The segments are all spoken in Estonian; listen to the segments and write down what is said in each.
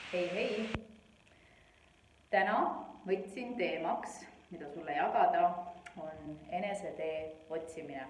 Hei! Täna võtsin teemaks, mida sulle jagada, on enesetee otsimine.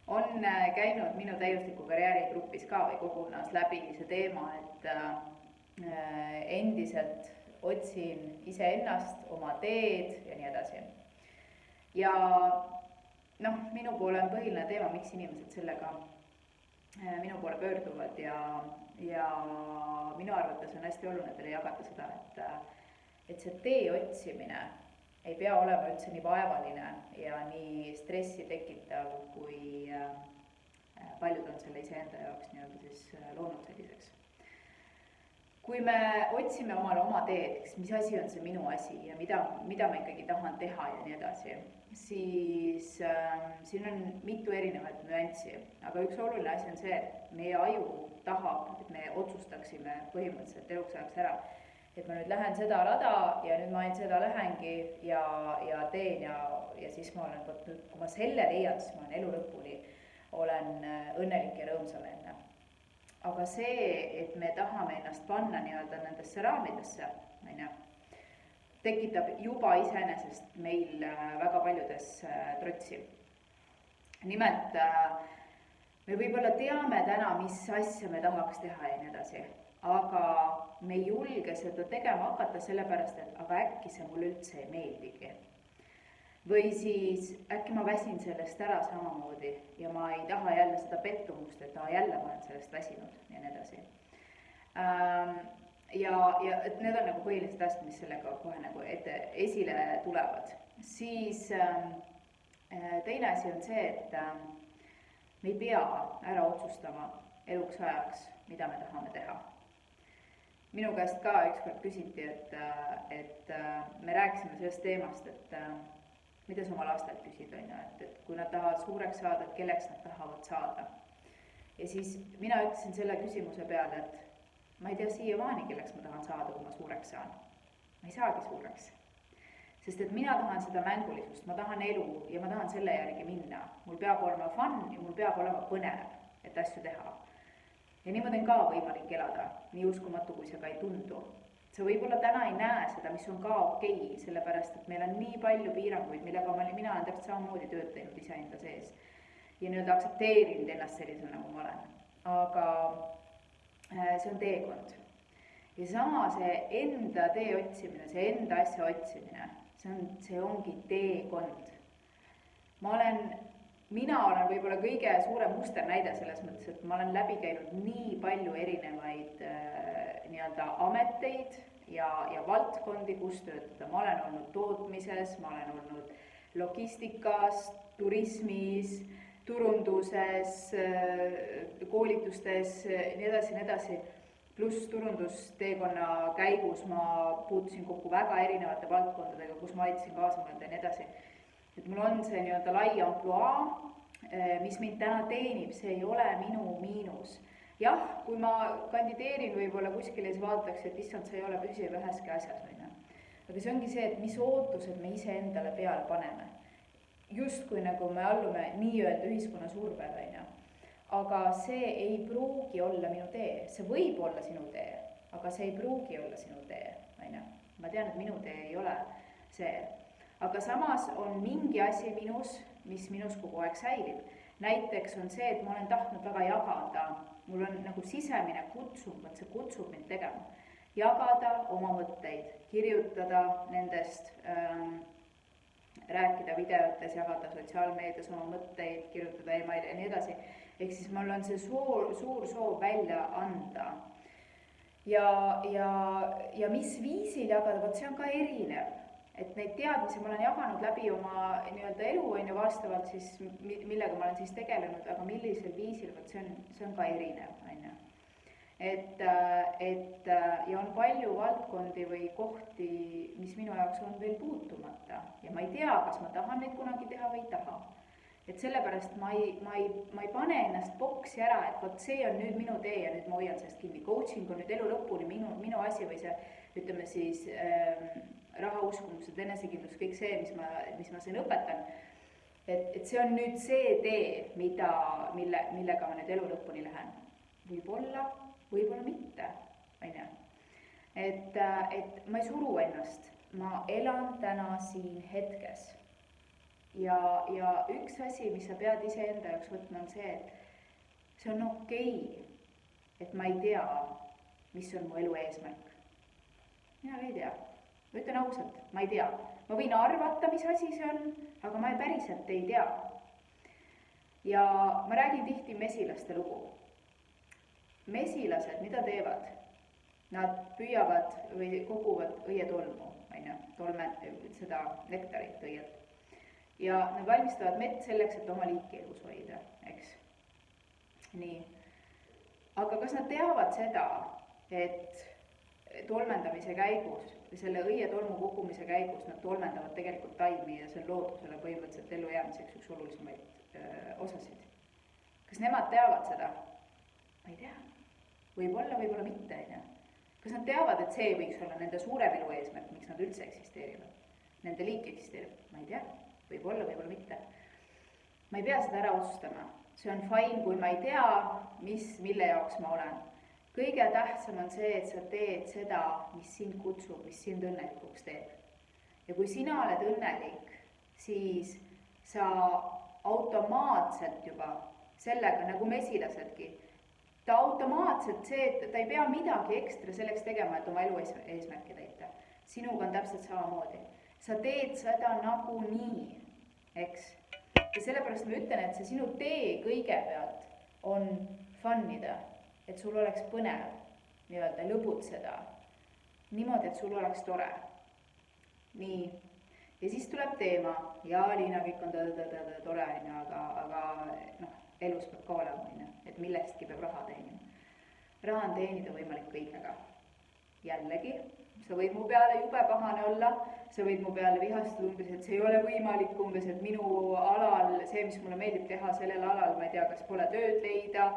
On käinud minu täiusliku karjääri grupis ka või kogunas läbi see teema, et endiselt otsin iseennast, oma teed ja nii edasi. Ja minu poole on põhiline teema, miks inimesed sellega minu poole pöörduvad ja minu arvates on hästi oluline teile jagada seda, et see tee otsimine ei pea olema üldse nii vaevaline ja nii stressi tekitav, kui paljud on selle iseenda jaoks nii-öelda siis loonud selliseks. Kui me otsime omale oma teed, mis asi on see minu asi ja mida ma ikkagi tahan teha ja nii edasi, siis siin on mitu erinevat nüanssi, aga üks oluline asi on see, et meie aju tahab, et me otsustaksime põhimõtteliselt eluks ajaks ära, et ma nüüd lähen seda rada ja nüüd ma ainult seda lähengi ja teen ja siis ma olen, kui ma selle leian, siis ma olen elu lõpuni, olen õnnelik ja rõõmsameelne. Aga see, et me tahame ennast panna nii-öelda nendesse raamidesse, tekitab juba iseenesest meil väga paljudes trotsi. Nimelt, me võib-olla teame täna, mis asja me tahaks teha ja nii edasi, aga me ei julge seda tegema hakata sellepärast, et aga äkki see mulle üldse ei meeldigi. Või siis äkki ma väsin sellest ära samamoodi ja ma ei taha jälle seda pettumust, et jälle ma olen sellest väsinud ja nii edasi. Ja et need on nagu põhilised asjad, mis sellega kohe nagu esile tulevad. Siis teine asi on see, et me ei pea ära otsustama eluks ajaks, mida me tahame teha. Minu käest ka ükskord küsiti, et me rääkisime sellest teemast, et mida sa oma lastelt küsid, et kui nad tahavad suureks saada, et kelleks nad tahavad saada. Ja siis mina ütlesin selle küsimuse peale, et ma ei tea siiamaani, kelleks ma tahan saada, kui ma suureks saan. Ma ei saagi suureks. Sest et mina tahan seda mängulisust, ma tahan elu ja ma tahan selle järgi minna. Mul peab olema fun ja mul peab olema põnev, et asju teha. Ja niimoodi on ka võimalik elada, nii uskumatu, kui see ka ei tundu. Sa võib-olla täna ei näe seda, mis on ka okei, sellepärast, et meil on nii palju piiranguid, millega mina olen täpselt samamoodi tööd teinud iseenda sees. Ja nüüd aktsepteerinud ennast sellisel, nagu ma olen. Aga see on teekond. Ja sama see enda tee otsimine, see enda asja otsimine, see ongi teekond. Mina olen võib-olla kõige suurem musternäide selles mõttes, et ma olen läbi käinud nii palju erinevaid nii-öelda ameteid ja valdkondi, kus töötada. Ma olen olnud tootmises, ma olen olnud logistikas, turismis, turunduses, koolitustes, nii edasi. Pluss turundusteekonna käigus ma puutusin kokku väga erinevate valdkondadega, kus ma aitasin kaasa mõelda ja nii edasi. Et mul on see nii-öelda lai ampluaa, mis mind täna teenib, see ei ole minu miinus. Jah, kui ma kandideerin võib-olla kuskile, siis vaadatakse, et issand, see ei ole püsiv üheski asjas. Aga see ongi see, et mis ootused me ise endale peale paneme. Just kui nagu me allume nii-öelda ühiskonna survele. Aga see ei pruugi olla minu tee. See võib olla sinu tee, aga see ei pruugi olla sinu tee. Ma tean, et minu tee ei ole see. Aga samas on mingi asi minus, mis minus kogu aeg säilib. Näiteks on see, et ma olen tahtnud väga jagada. Mul on nagu sisemine kutsub, et see kutsub mind tegema. Jagada oma mõtteid, kirjutada nendest, rääkida videotes, jagada sotsiaalmeedias oma mõtteid, kirjutada emaili ja nii edasi. Ehk siis mul on see suur soov välja anda. Ja mis viisil jagada, võt see on ka erinev. Et neid teadmisi ma olen jaganud läbi oma nii-öelda elu vastavalt siis, millega ma olen siis tegelenud, aga millisel viisil, see on ka erinev. Ja on palju valdkondi või kohti, mis minu jaoks on veel puutumata ja ma ei tea, kas ma tahan neid kunagi teha või ei taha. Et sellepärast ma ei pane ennast boksi ära, et võt see on nüüd minu tee ja nüüd ma hoian sellest kinni. Coaching on nüüd elu lõpuni minu asi või see, ütleme siis, rahauskumused, enesekindlus, kõik see, mis ma siin õpetan. Et see on nüüd see tee, millega ma nüüd elu lõpuni lähen. Võib-olla mitte. et ma ei suru ennast, ma elan täna siin hetkes. Ja üks asi, mis sa pead iseenda jaoks võtma, on see, et see on okei, et ma ei tea, mis on mu elu eesmärk. Mina ei tea, ma ütlen ausalt, ma ei tea. Ma võin arvata, mis asi see on, aga ma päriselt ei tea. Ja ma räägin tihti mesilaste lugu. Mesilased, mida teevad? Nad püüavad või koguvad õietolmu, seda nektarit õielt. Ja nad valmistavad mett selleks, et oma liiki elus hoida, eks. Nii. Aga kas nad teavad seda, et tolmendamise käigus või selle õietolmu kogumise käigus nad tolmendavad tegelikult taimi ja see on loodusele põhimõtteliselt ellujäämiseks üks olulisemaid osasid. Kas nemad teavad seda? Ma ei tea. Võib-olla, võib-olla mitte. Kas nad teavad, et see võiks olla nende suurem elu eesmärk, miks nad üldse eksisteerivad? Nende liik eksisteerib? Ma ei tea. Võib-olla, võib-olla mitte. Ma ei pea seda ära otsustama. See on fine, kui ma ei tea, mille jaoks ma olen. Kõige tähtsam on see, et sa teed seda, mis sind kutsub, mis sind õnnelikuks teeb. Ja kui sina oled õnnelik, siis sa automaatselt juba sellega, nagu mesilasedki, ta automaatselt see, et ta ei pea midagi ekstra selleks tegema, et oma elu eesmärki täita. Sinuga on täpselt samamoodi. Sa teed seda nagunii, eks. Ja sellepärast ma ütlen, et see sinu tee kõigepealt on funnida, et sul oleks põnev, nii-öelda lõbutseda, niimoodi, et sul oleks tore. Nii. Ja siis tuleb teema, ja Liina, kõik on tore, aga elus peab ka olema, et millestki peab raha teenima. Raha on teenida võimalik kõigega. Jällegi, sa võid mu peale jube pahane olla, sa võid mu peale vihastada umbes, et see ei ole võimalik umbes, et minu alal, see, mis mulle meeldib teha sellel alal, ma ei tea, kas pole tööd leida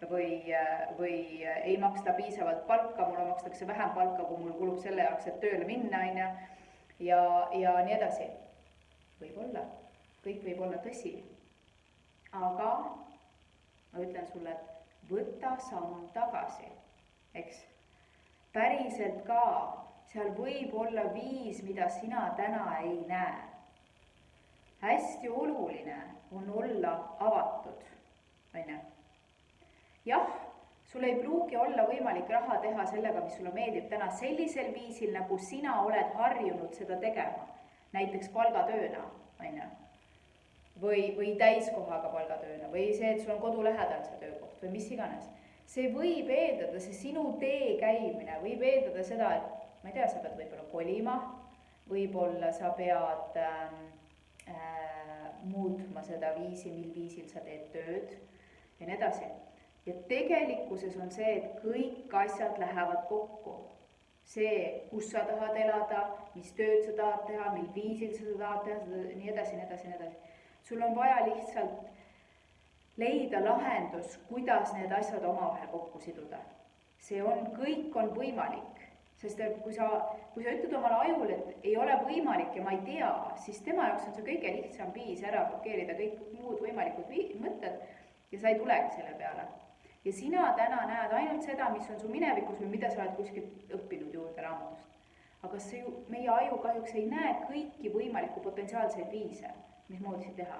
või ei maksta piisavalt palka, mulle makstakse vähem palka, kui mul kulub selle jaoks, et tööle minna, ja nii edasi. Võib-olla, kõik võib olla tõsi. Aga ma ütlen sulle, et võta samm tagasi, eks. Päriselt ka, seal võib olla viis, mida sina täna ei näe. Hästi oluline on olla avatud, Jah, sul ei pruugi olla võimalik raha teha sellega, mis sulle meeldib täna sellisel viisil, nagu sina oled harjunud seda tegema. Näiteks palgatööna, või täiskohaga palgatööna, või see, et sul on kodu lähedal see töökoht või mis iganes. See võib eeldada, see sinu tee käimine võib eeldada seda, et ma ei tea, sa pead võib-olla kolima, võib-olla sa pead muutma seda viisi, mil viisil sa teed tööd ja nii edasi. Ja tegelikkuses on see, et kõik asjad lähevad kokku. See, kus sa tahad elada, mis tööd sa tahad teha, mil viisil sa tahad teha, nii edasi. Sul on vaja lihtsalt leida lahendus, kuidas need asjad omavahel kokku siduda. Kõik on võimalik, sest kui sa ütled omale ajule, et ei ole võimalik ja ma ei tea, siis tema jaoks on see kõige lihtsam viis ära blokeerida kõik muud võimalikud mõtted ja sa ei tulegi selle peale. Ja sina täna näed ainult seda, mis on su minevikus või mida sa oled kuskilt õppinud juurde raamatust. Aga meie aju kahjuks ei näe kõiki võimaliku potentsiaalseid viise, mismoodi see teha.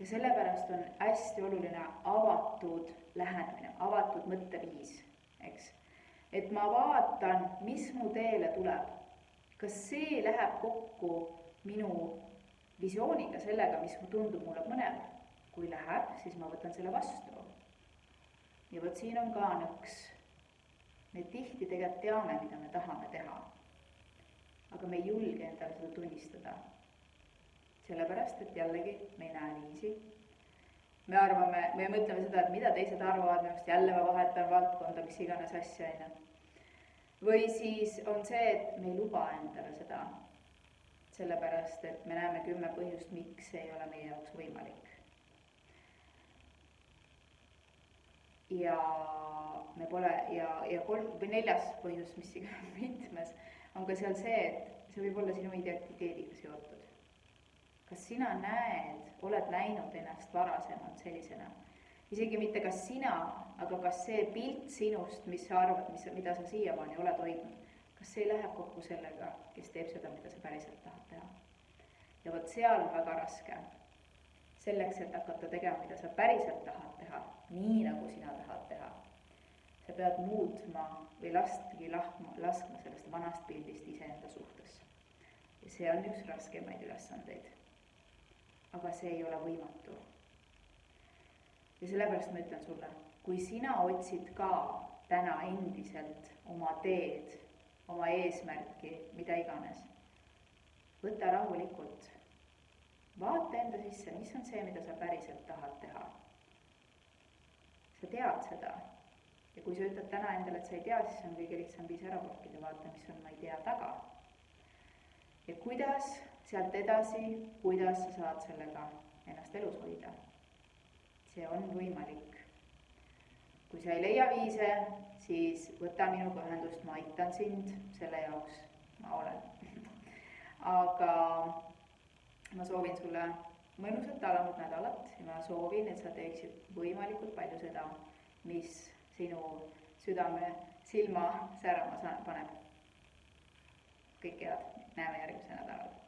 Ja sellepärast on hästi oluline avatud lähenemine, avatud mõtteviis, eks. Et ma vaatan, mis mu teele tuleb. Kas see läheb kokku minu visiooniga, sellega, mis tundub mulle põnev? Kui läheb, siis ma võtan selle vastu. Ja võt siin on ka nõks. Me tihti tegelikult teame, mida me tahame teha. Aga me ei julge endale seda tunnistada. Sellepärast, et jällegi me ei näe viisi. Me mõtleme seda, et mida teised arvavad, minust jälle ma vahetan valdkonda, mis iganes asja. Või siis on see, et me ei luba endale seda. Sellepärast, et me näeme 10 põhjust, miks ei ole meie jaoks võimalik. Ja me pole, ja 4. põhjus, mis iganes mitmes, on ka seal see, et see võib olla sinu identiteediga seotud. Kas sina oled näinud ennast varasemalt sellisena, isegi mitte kas sina, aga kas see pilt sinust, mis sa arvad, mida sa siiamaani oled hoidnud, kas see läheb kokku sellega, kes teeb seda, mida sa päriselt tahad teha. ja vot seal on väga raske. Selleks, et hakata tegema, mida sa päriselt tahad teha, nii nagu sina tahad teha, sa pead muutma või laskma sellest vanast pildist iseenda suhtes. ja see on üks raskemaid ülesandeid. aga see ei ole võimatu. ja sellepärast ma ütlen sulle, kui sina otsid ka täna endiselt oma teed, oma eesmärki, mida iganes, võta rahulikult, vaata enda sisse, mis on see, mida sa päriselt tahad teha. sa tead seda. ja kui sa ütled täna endale, et sa ei tea, siis on kõige lihtsam viis ära blokkida, vaata, mis on ma ei tea taga. ja kuidas sealt edasi, kuidas sa saad sellega ennast elus hoida. see on võimalik. kui sa ei leia viise, siis võta minuga ühendust, ma aitan sind, selle jaoks ma olen. aga ma soovin sulle mõnusat alanud nädalat ja ma soovin, et sa teeksid võimalikult palju seda, mis sinu südame silma särama paneb. Kõike head, näeme järgmisel nädalal.